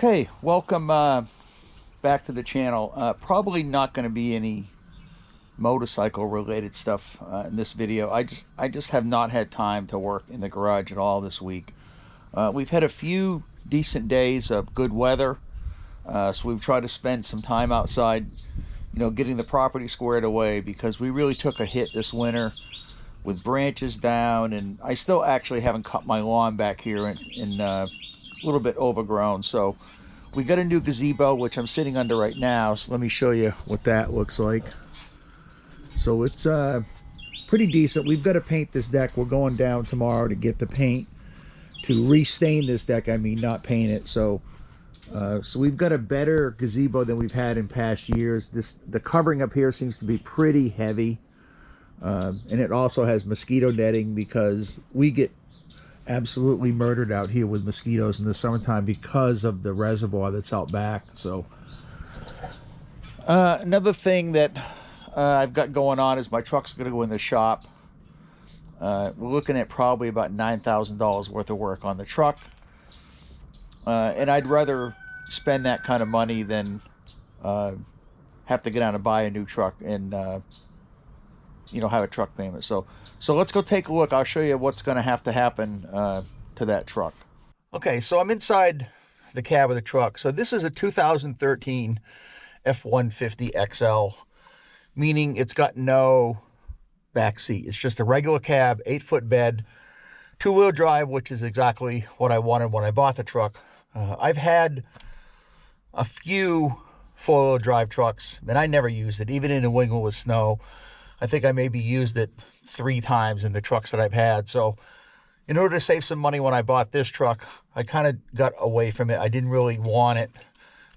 Okay, welcome back to the channel. Probably not going to be any motorcycle related stuff in this video. I just have not had time to work in the garage at all this week. We've had a few decent days of good weather, so we've tried to spend some time outside, getting the property squared away, because we really took a hit this winter with branches down, and I still actually haven't cut my lawn back here in a little bit overgrown. So we got a new gazebo, which I'm sitting under right now, so let me show you what that looks like. So it's pretty decent. We've got to paint this deck. We're going down tomorrow to get the paint to restain this deck. I mean, not paint it. So we've got a better gazebo than we've had in past years. The covering up here seems to be pretty heavy, and it also has mosquito netting, because we get absolutely murdered out here with mosquitoes in the summertime because of the reservoir that's out back. So another thing that I've got going on is my truck's going to go in the shop. We're looking at probably about $9,000 worth of work on the truck, and I'd rather spend that kind of money than have to get out and buy a new truck and have a truck payment. So let's go take a look. I'll show you what's going to happen to that truck. Okay, so I'm inside the cab of the truck. So this is a 2013 F-150 XL, meaning it's got no back seat. It's just a regular cab, 8-foot bed, two-wheel drive, which is exactly what I wanted when I bought the truck. I've had a few four-wheel drive trucks, and I never used it, even in New England with snow. I think I maybe used it 3 times in the trucks that I've had. So in order to save some money when I bought this truck, I kind of got away from it. I didn't really want it.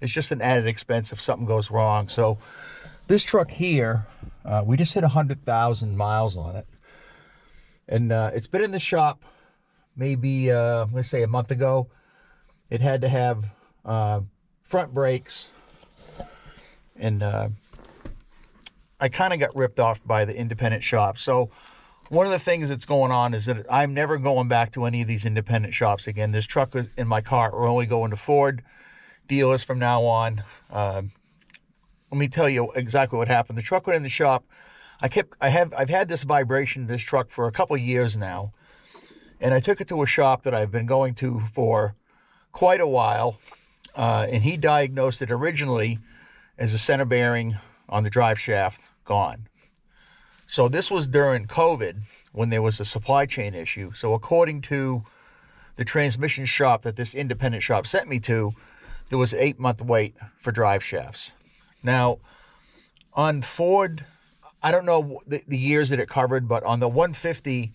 It's just an added expense if something goes wrong. So this truck here, we just hit 100,000 miles on it. And it's been in the shop maybe, let's say a month ago. It had to have front brakes, and I kind of got ripped off by the independent shop. So one of the things that's going on is that I'm never going back to any of these independent shops again. This truck is in my car. We're only going to Ford dealers from now on. Let me tell you exactly what happened. The truck went in the shop. I've had this vibration in this truck for a couple of years now, and I took it to a shop that I've been going to for quite a while, and he diagnosed it originally as a center bearing on the drive shaft gone. So this was during COVID, when there was a supply chain issue. So according to the transmission shop that this independent shop sent me to, there was an 8-month wait for drive shafts. Now, on Ford, I don't know the years that it covered, but on the 150,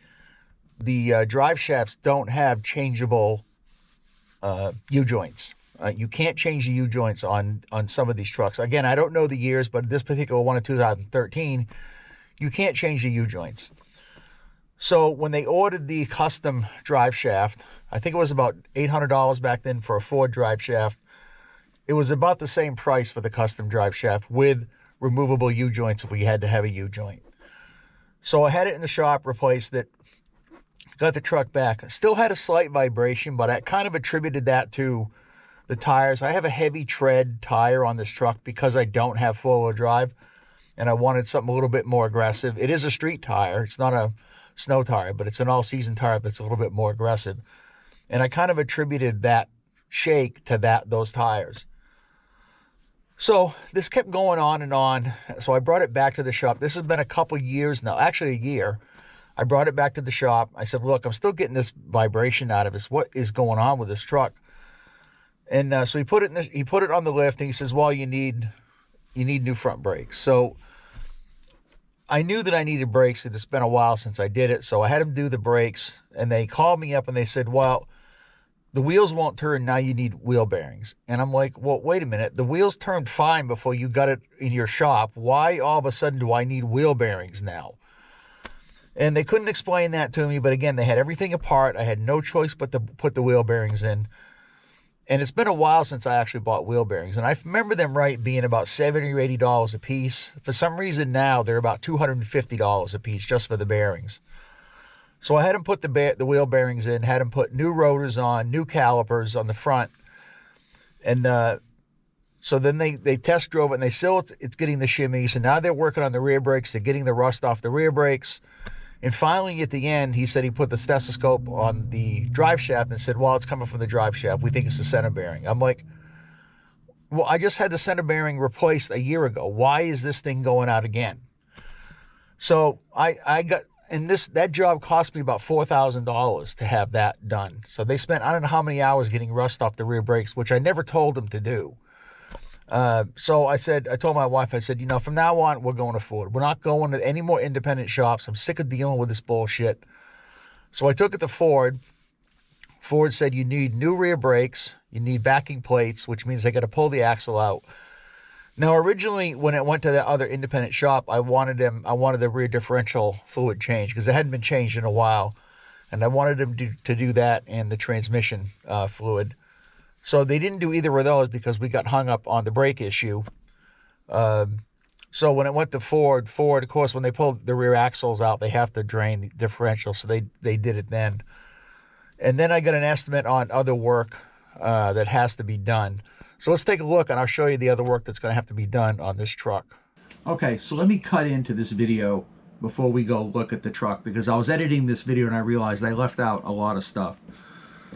the drive shafts don't have changeable U-joints. You can't change the U-joints on some of these trucks. Again, I don't know the years, but this particular one in 2013, you can't change the U-joints. So when they ordered the custom drive shaft, I think it was about $800 back then for a Ford drive shaft. It was about the same price for the custom drive shaft with removable U-joints if we had to have a U-joint. So I had it in the shop, replaced it, got the truck back. Still had a slight vibration, but I kind of attributed that to the tires. I have a heavy tread tire on this truck because I don't have four-wheel drive, and I wanted something a little bit more aggressive. It is a street tire. It's not a snow tire, but it's an all-season tire that's a little bit more aggressive. And I kind of attributed that shake to those tires. So this kept going on and on. So I brought it back to the shop. This has been a couple years now, actually a year. I brought it back to the shop. I said, look, I'm still getting this vibration out of this. What is going on with this truck? And so he put it on the lift, and he says, well, you need new front brakes. So I knew that I needed brakes because it's been a while since I did it. So I had him do the brakes, and they called me up and they said, well, the wheels won't turn. Now you need wheel bearings. And I'm like, well, wait a minute. The wheels turned fine before you got it in your shop. Why all of a sudden do I need wheel bearings now? And they couldn't explain that to me. But again, they had everything apart. I had no choice but to put the wheel bearings in. And it's been a while since I actually bought wheel bearings. And I remember them being about $70 or $80 a piece. For some reason now, they're about $250 a piece just for the bearings. So I had him put the wheel bearings in, had him put new rotors on, new calipers on the front. And so then they test drove it, and they still it's getting the shimmy. So now they're working on the rear brakes. They're getting the rust off the rear brakes. And finally, at the end, he said he put the stethoscope on the drive shaft and said, well, it's coming from the drive shaft. We think it's the center bearing. I'm like, well, I just had the center bearing replaced a year ago. Why is this thing going out again? So I got, and that job cost me about $4,000 to have that done. So they spent, I don't know how many hours getting rust off the rear brakes, which I never told them to do. So I told my wife, I said, from now on, we're going to Ford. We're not going to any more independent shops. I'm sick of dealing with this bullshit. So I took it to Ford. Ford said, you need new rear brakes. You need backing plates, which means they got to pull the axle out. Now, originally, when it went to that other independent shop, I wanted the rear differential fluid changed because it hadn't been changed in a while. And I wanted them to do that and the transmission fluid. So they didn't do either of those because we got hung up on the brake issue. So when it went to Ford, of course, when they pull the rear axles out, they have to drain the differential. So they did it then. And then I got an estimate on other work that has to be done. So let's take a look, and I'll show you the other work that's going to have to be done on this truck. Okay, so let me cut into this video before we go look at the truck, because I was editing this video and I realized I left out a lot of stuff.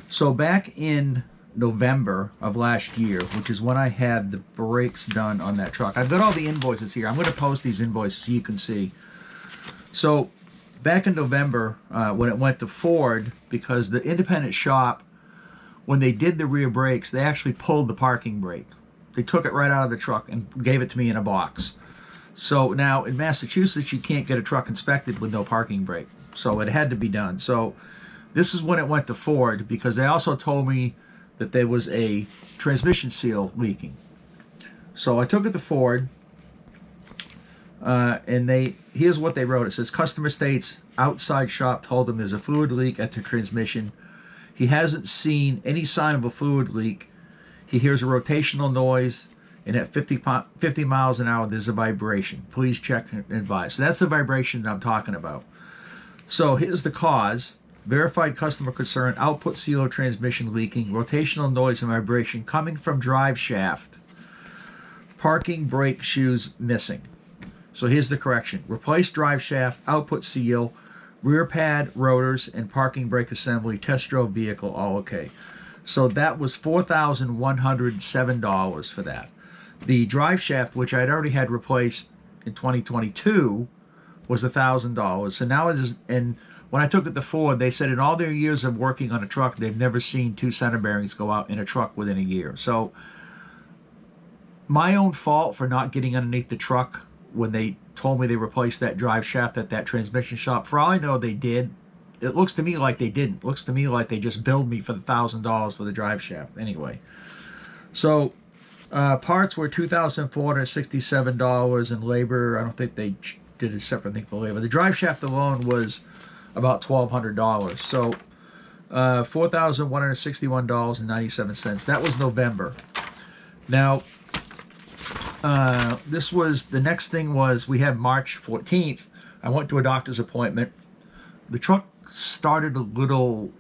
So back in November of last year, which is when I had the brakes done on that truck, I've got all the invoices here. I'm going to post these invoices so you can see. So back in November, when it went to Ford, because the independent shop, when they did the rear brakes, they actually pulled the parking brake. They took it right out of the truck and gave it to me in a box. So now in Massachusetts, you can't get a truck inspected with no parking brake. So it had to be done. So this is when it went to Ford, because they also told me that there was a transmission seal leaking. So I took it to Ford, and here's what they wrote. It says, customer states outside shop told them there's a fluid leak at the transmission. He hasn't seen any sign of a fluid leak. He hears a rotational noise, and at 50 miles an hour, there's a vibration. Please check and advise. So that's the vibration that I'm talking about. So here's the cause. Verified customer concern, output seal transmission leaking, rotational noise and vibration coming from drive shaft. Parking brake shoes missing. So here's the correction. Replace drive shaft, output seal, rear pad, rotors, and parking brake assembly, test drove vehicle, all okay. So that was $4,107 for that. The drive shaft, which I'd already had replaced in 2022, was $1,000. So now it is, and when I took it to Ford, they said in all their years of working on a truck, they've never seen two center bearings go out in a truck within a year. So my own fault for not getting underneath the truck when they told me they replaced that drive shaft at that transmission shop. For all I know, they did. It looks to me like they didn't. It looks to me like they just billed me for the $1,000 for the drive shaft. Anyway, so parts were $2,467, and labor, I don't think they did a separate thing for labor. The drive shaft alone was about $1,200. So $4,161.97. That was November. Now, the next thing was, we had March 14th. I went to a doctor's appointment. The truck started a little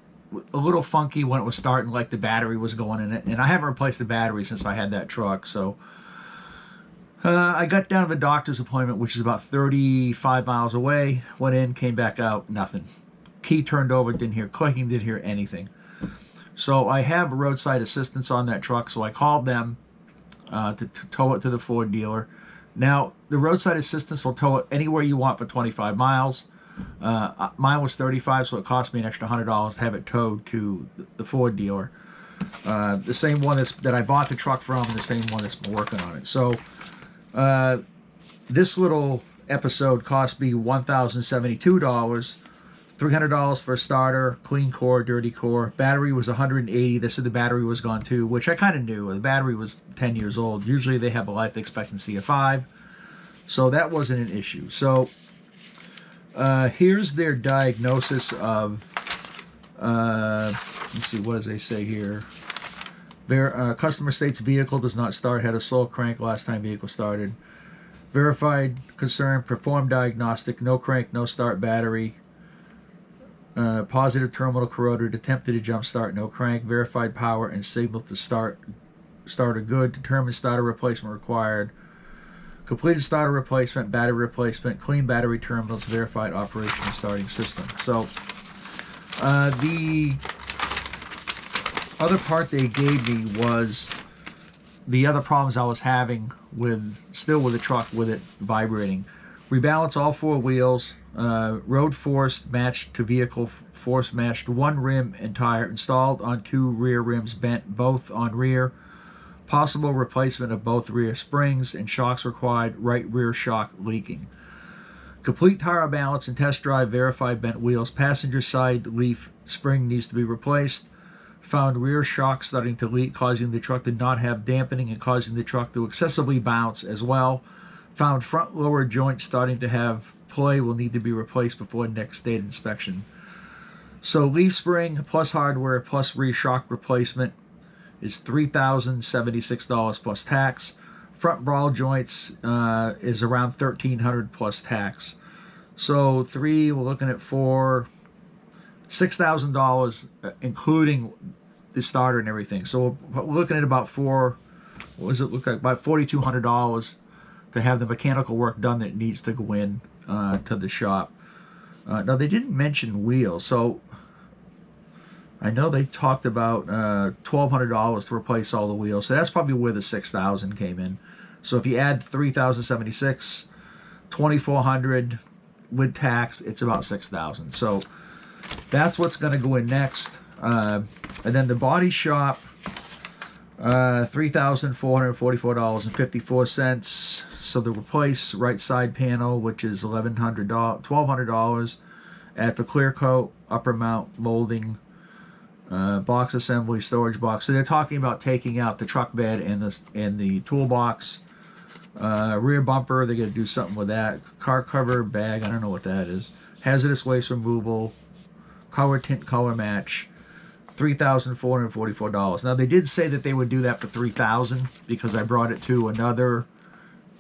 funky when it was starting, like the battery was going in it. And I haven't replaced the battery since I had that truck. So I got down to the doctor's appointment, which is about 35 miles away. Went in, came back out, nothing. Key turned over, didn't hear clicking, didn't hear anything. So I have roadside assistance on that truck, so I called them to tow it to the Ford dealer. Now, the roadside assistance will tow it anywhere you want for 25 miles. Mine was 35, so it cost me an extra $100 to have it towed to the Ford dealer. The same one that I bought the truck from, and the same one that's been working on it. So this little episode cost me $1,072. $300 for a starter, clean core, dirty core. Battery was $180. They said the battery was gone too, which I kind of knew. The battery was 10 years old. Usually they have a life expectancy of 5. So that wasn't an issue. So here's their diagnosis of, let's see, what does they say here? Customer states vehicle does not start, had a slow crank last time vehicle started. Verified concern, performed diagnostic, no crank, no start battery. Positive terminal corroded, attempted to jump start, no crank. Verified power and signal to start starter good. Determined starter replacement required. Completed starter replacement, battery replacement, clean battery terminals, verified operation of starting system. So the other part they gave me was the other problems I was having with the truck with it vibrating. Rebalance all 4 wheels. Road force matched to vehicle force matched 1 rim and tire. Installed on 2 rear rims bent, both on rear. Possible replacement of both rear springs and shocks required. Right rear shock leaking. Complete tire balance and test drive. Verified bent wheels. Passenger side leaf spring needs to be replaced. Found rear shock starting to leak, causing the truck to not have dampening and causing the truck to excessively bounce as well. Found front lower joint starting to have play, will need to be replaced before next state inspection. So leaf spring plus hardware plus rear shock replacement is $3,076 plus tax. Front ball joints is around $1,300 plus tax. So we're looking at $6,000 including the starter and everything. So we're looking at about what does it look like? About $4,200 to have the mechanical work done that needs to go in to the shop. Now they didn't mention wheels, so I know they talked about $1,200 to replace all the wheels. So that's probably where the $6,000 came in. So if you add $3,076, $2,400 with tax, it's about $6,000. So that's what's going to go in next. And then the body shop, $3,444.54. So the replace right side panel, which is $1,200. Add for clear coat, upper mount molding, box assembly, storage box. So they're talking about taking out the truck bed and the toolbox. Rear bumper, they're going to do something with that. Car cover bag, I don't know what that is. Hazardous waste removal, color tint, color match. $3,444. Now they did say that they would do that for $3,000 because I brought it to another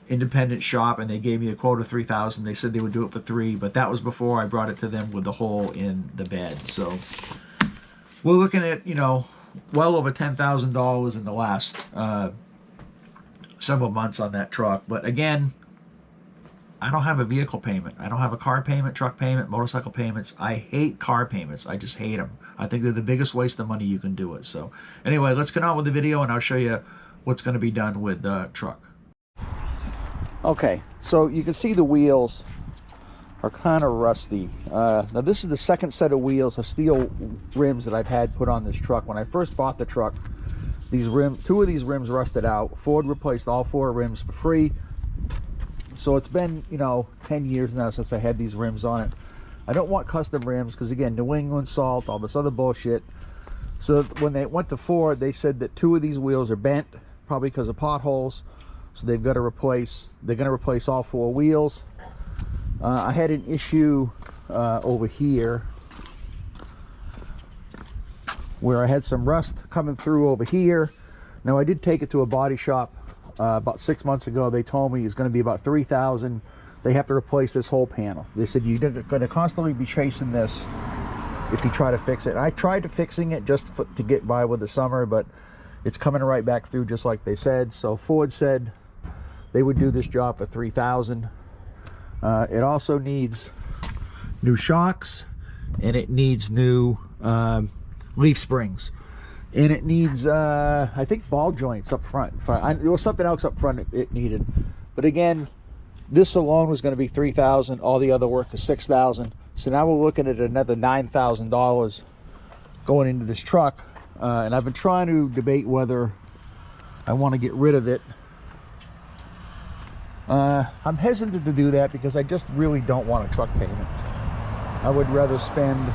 independent shop and they gave me a quote of $3,000. They said they would do it for $3,000, but that was before I brought it to them with the hole in the bed. So we're looking at, well over $10,000 in the last several months on that truck. But again, I don't have a vehicle payment. I don't have a car payment, truck payment, motorcycle payments. I hate car payments. I just hate them. I think they're the biggest waste of money you can do it. So anyway, let's get on with the video and I'll show you what's going to be done with the truck. Okay, so you can see the wheels are kind of rusty. Now this is the second set of wheels of steel rims that I've had put on this truck. When I first bought the truck, two of these rims rusted out. Ford replaced all 4 rims for free. So it's been, 10 years now since I had these rims on it. I don't want custom rims because, again, New England salt, all this other bullshit. So when they went to Ford, they said that 2 of these wheels are bent, probably because of potholes. So they're going to replace all 4 wheels. I had an issue over here where I had some rust coming through over here. Now I did take it to a body shop about 6 months ago. They told me it's going to be about $3,000. They have to replace this whole panel. They said you're going to constantly be chasing this if you try to fix it. I tried to fixing it just to get by with the summer, but it's coming right back through just like they said. So Ford said they would do this job for $3,000. It also needs new shocks and it needs new leaf springs. And it needs, I think, ball joints up front. There was something else up front it needed. But again, this alone was going to be $3,000. All the other work is $6,000. So now we're looking at another $9,000 going into this truck. And I've been trying to debate whether I want to get rid of it. I'm hesitant to do that because I just really don't want a truck payment. I would rather spend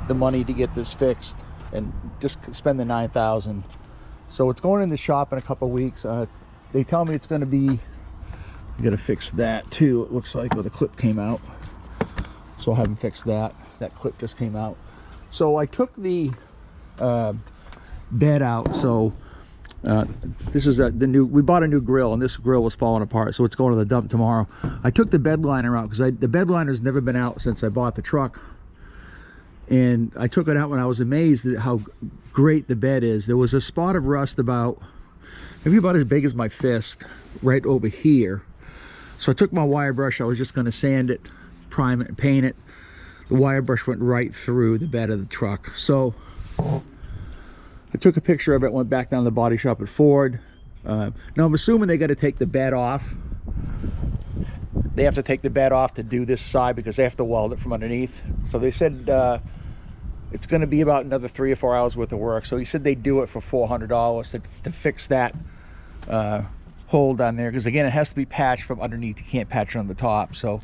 the money to get this fixed and just spend the $9,000. So it's going in the shop in a couple weeks. They tell me it's going to be, I got to fix that too, it looks like, where the clip came out. So I haven't fixed that. That clip just came out. So I took the bed out. So this is we bought a new grill, and this grill was falling apart, so it's going to the dump tomorrow. I took the bed liner out because the bed liner's never been out since I bought the truck. And I took it out when I was amazed at how great the bed is. There was a spot of rust about, maybe about as big as my fist, right over here. So I took my wire brush. I was just going to sand it, prime it, and paint it. The wire brush went right through the bed of the truck. So I took a picture of it, went back down to the body shop at Ford. Now I'm assuming they got to take the bed off. They have to take the bed off to do this side because they have to weld it from underneath. So they said it's going to be about another 3 or 4 hours worth of work. So he said they'd do it for $400 to fix that hole down there, because again, it has to be patched from underneath. You can't patch it on the top. So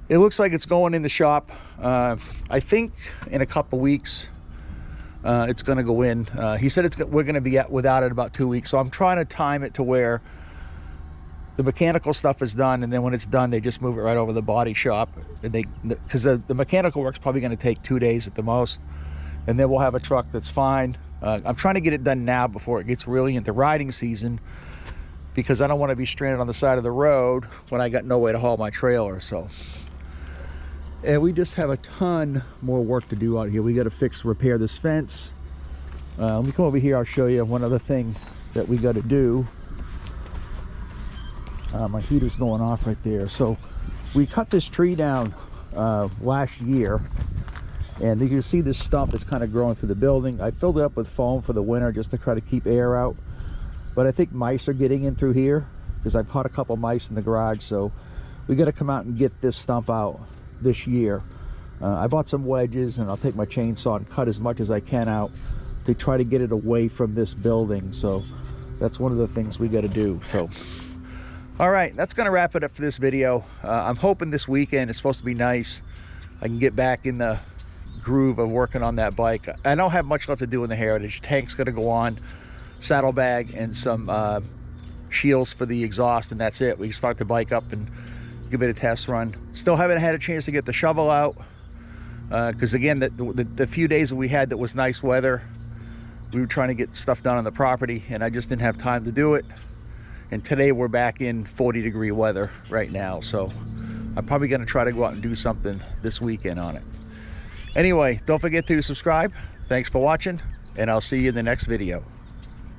it looks like it's going in the shop. I think in a couple weeks it's going to go in. He said we're going to be without it about 2 weeks. So I'm trying to time it to where the mechanical stuff is done, and then when it's done, they just move it right over to the body shop. And because the mechanical work's probably going to take 2 days at the most, and then we'll have a truck that's fine. I'm trying to get it done now before it gets really into riding season, because I don't want to be stranded on the side of the road when I got no way to haul my trailer. So, and we just have a ton more work to do out here. We got to repair this fence. Let me come over here. I'll show you one other thing that we got to do. My heater's going off right there. So we cut this tree down last year, and you can see this stump that's kind of growing through the building. I filled it up with foam for the winter just to try to keep air out, but I think mice are getting in through here because I've caught a couple mice in the garage. So we got to come out and get this stump out this year. I bought some wedges, and I'll take my chainsaw and cut as much as I can out to try to get it away from this building. So that's one of the things we got to do. So all right, that's going to wrap it up for this video. I'm hoping this weekend is supposed to be nice. I can get back in the groove of working on that bike. I don't have much left to do in the Heritage. Tank's going to go on, saddlebag, and some shields for the exhaust, and that's it. We can start the bike up and give it a test run. Still haven't had a chance to get the shovel out because, again, the few days that we had that was nice weather, we were trying to get stuff done on the property, and I just didn't have time to do it. And today we're back in 40-degree weather right now. So I'm probably going to try to go out and do something this weekend on it. Anyway, don't forget to subscribe. Thanks for watching, and I'll see you in the next video.